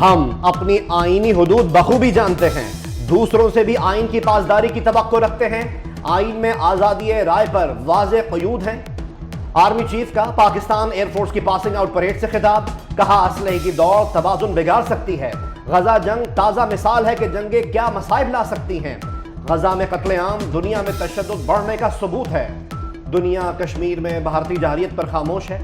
हम अपनी आईनी हुदूद बखूबी जानते हैं, दूसरों से भी आइन की पासदारी की तवक्को रखते हैं। आइन में आजादी राय पर वाज़ेह क़यूद हैं। आर्मी चीफ का पाकिस्तान एयरफोर्स की पासिंग आउट परेड से खिताब, कहा असलहे की दौड़ तवाज़ुन बिगाड़ सकती है। गजा जंग ताज़ा मिसाल है कि जंगें क्या मसाइब ला सकती हैं। गजा में कत्लेआम दुनिया में तशद्दुद बढ़ने का सबूत है। दुनिया कश्मीर में भारतीय जारियत पर खामोश है।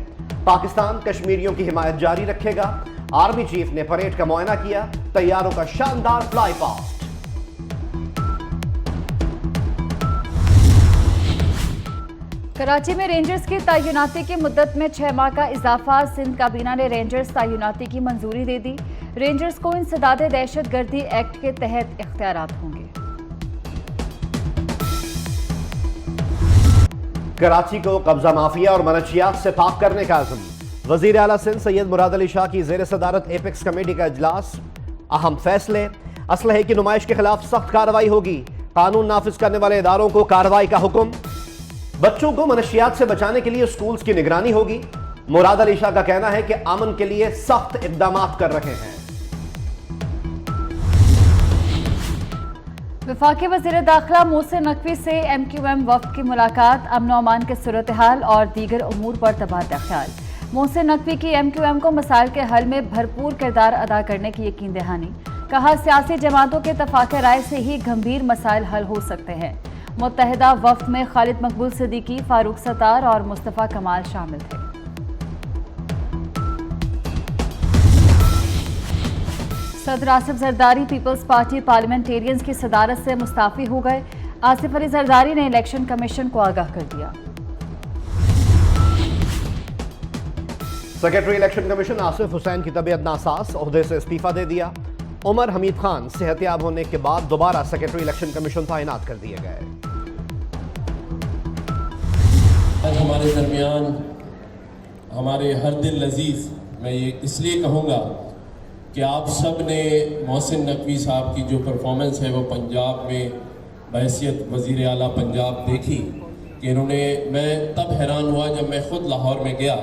पाकिस्तान कश्मीरियों की हिमायत जारी रखेगा। आर्मी चीफ ने परेड का मुआयना किया, तैयारों का शानदार फ्लाई पास्ट। कराची में रेंजर्स की तैनाती की मुद्दत में 6 माह का इजाफा, सिंध काबीना ने रेंजर्स तैनाती की मंजूरी दे दी। रेंजर्स को इंसदाद दहशतगर्दी एक्ट के तहत इख्तियारात होंगे। कराची को कब्जा माफिया और मनशियात से पाक करने का अज़्म, वज़ीर आला सिंध सैयद मुराद अली शाह की ज़ेर सदारत एपेक्स कमेटी का इजलास। अहम फैसले, असलहे की नुमाइश के खिलाफ सख्त कार्रवाई होगी। कानून नाफिज करने वाले इदारों को कार्रवाई का हुक्म। बच्चों को मनशियात से बचाने के लिए स्कूल्स की निगरानी होगी। मुराद अली शाह का कहना है कि अमन के लिए सख्त इक़दामात कर रहे हैं। वफाकी वज़ीर दाखिला मोहसिन नकवी से MQM वफ़द की मुलाकात, अमन और अमान के सूरत हाल और दीगर उमूर पर तबादला ख्याल। मोहसिन नकवी की MQM को मसाइल के हल में भरपूर किरदार अदा करने की यकीन दहानी, कहा सियासी जमातों के तफाक़े राय से ही गंभीर मसाइल हल हो सकते हैं। मुत्तहिदा वफ़द में खालिद मकबूल सिद्दीकी, फारूक सत्तार और मुस्तफ़ा कमाल शामिल थे। सदर Asif Zardari Peoples Party Parliamentarians की सदारत से मुस्ताफी हो गए। आसिफ अली जरदारी ने इलेक्शन कमीशन को आगाह कर दिया। Secretary election commission Asif Hussain की तबीयत नासाज, ओहदे से इस्तीफा दे दिया। उमर हमीद खान सेहतयाब होने के बाद दोबारा सेक्रेटरी इलेक्शन कमीशन तैनात कर दिए गए। आज हमारे दरमियान हमारे हर दिल लजीज, मैं ये इसलिए कहूँगा कि आप सब ने मोहसिन नकवी साहब की जो परफॉर्मेंस है वो पंजाब में बहैसियत वज़ीर आला पंजाब देखी कि इन्होंने, मैं तब हैरान हुआ जब मैं ख़ुद लाहौर में गया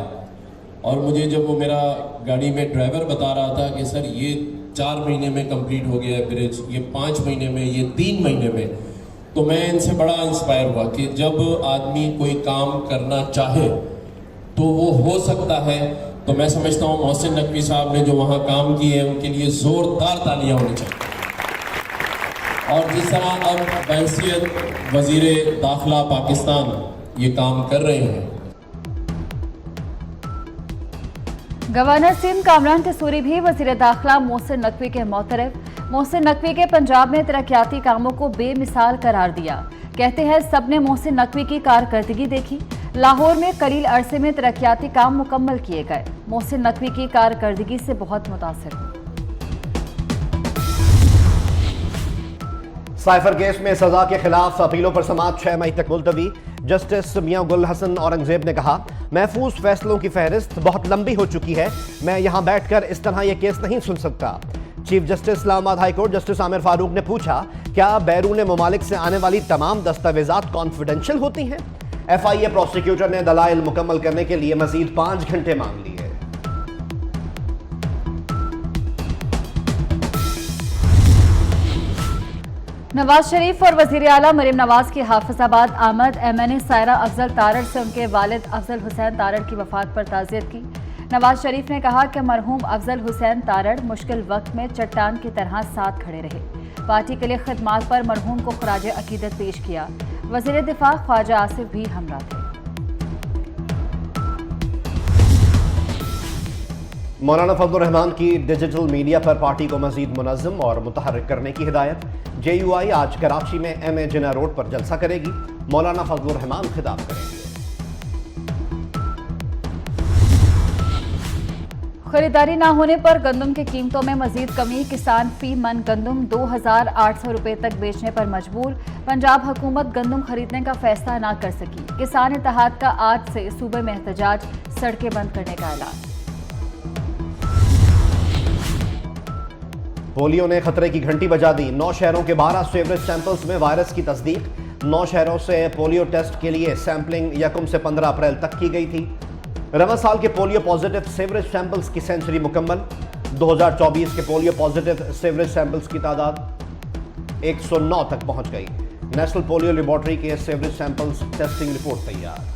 और मुझे जब वो मेरा गाड़ी में ड्राइवर बता रहा था कि सर ये 4 महीने में कंप्लीट हो गया है ब्रिज, ये 5 महीने में, ये 3 महीने में, तो मैं इनसे बड़ा इंस्पायर हुआ कि जब आदमी कोई काम करना चाहे तो वो हो सकता है। तो मैं समझता हूँ मोहसिन नकवी साहब ने जो वहाँ काम किए हैं उनके लिए ज़ोरदार तालियां होनी चाहिए। और जिस तरह अब बहैसियत वज़ीर दाखिला पाकिस्तान ये काम कर रहे हैं। गवर्नर सिंध कामरान कसूरी भी वज़ीर दाखिला मोहसिन नकवी के मोतरफ। मोहसिन नकवी के पंजाब में तरक्याती कामों को बेमिसाल करार दिया। कहते हैं सबने मोहसिन नकवी की कारकर्दगी देखी। लाहौर में कलील अरसे में तरक्याती काम मुकम्मल किए गए। मोहसिन नकवी की कारकर्दगी से बहुत मुतासिर हूं। साइफर केस में सजा के खिलाफ अपीलों पर समाअत 6 मई तक मुलतवी। जस्टिस मियां गुल हसन औरंगजेब ने कहा, महफूज फैसलों की फहरिस्त बहुत लंबी हो चुकी है, मैं यहां बैठकर इस तरह यह केस नहीं सुन सकता। Chief justice Islamabad high court justice Aamir Farooq ने पूछा, क्या बैरून मुमालिक से आने वाली तमाम दस्तावेजात कॉन्फिडेंशियल होती हैं? FIA प्रोसिक्यूटर ने दलाइल मुकम्मल करने के लिए मजीद 5 घंटे मांग लिए। नवाज शरीफ और वजीर आला मरीम नवाज की हाफिजाबाद आमद। MNA सायरा अफजल तारड़ से उनके वालिद अफजल हुसैन तारड़ की वफात पर ताज़ियत की। नवाज शरीफ ने कहा कि मरहूम अफजल हुसैन तारड़ मुश्किल वक्त में चट्टान की तरह साथ खड़े रहे। पार्टी के लिए खिदमात पर मरहूम को खराज अकीदत पेश किया। वज़ीर दिफा ख्वाजा आसिफ भी हमरा थे। मौलाना फजलुर रहमान की डिजिटल मीडिया पर पार्टी को मजीद मुनज़्ज़म और मुतहर्रिक करने की हिदायत। JUI आज कराची में MA जिना रोड पर जलसा करेगी। मौलाना फजलुर रहमान खिताब करेंगे। खरीदारी न होने पर गंदम की कीमतों में मजीद कमी। किसान फी मन गंदम 2800 रुपये तक बेचने पर मजबूर। पंजाब हुकूमत गंदम खरीदने का फैसला न कर सकी। किसान इत्तेहाद का आज से सूबे में एहतजाज, सड़कें बंद करने का ऐलान। पोलियो ने खतरे की घंटी बजा दी। 9 शहरों के 12 सीवरेज सैंपल्स में वायरस की तस्दीक। 9 शहरों से पोलियो टेस्ट के लिए सैंपलिंग 1 से 15 अप्रैल तक की गई थी। रवा साल के पोलियो पॉजिटिव सीवरेज सैंपल्स की सेंचुरी मुकम्मल। 2024 के पोलियो पॉजिटिव सीवरेज सैंपल्स की तादाद 109 तक पहुंच गई। नेशनल पोलियो लेबोरेटरी के सीवरेज सैंपल्स टेस्टिंग रिपोर्ट तैयार।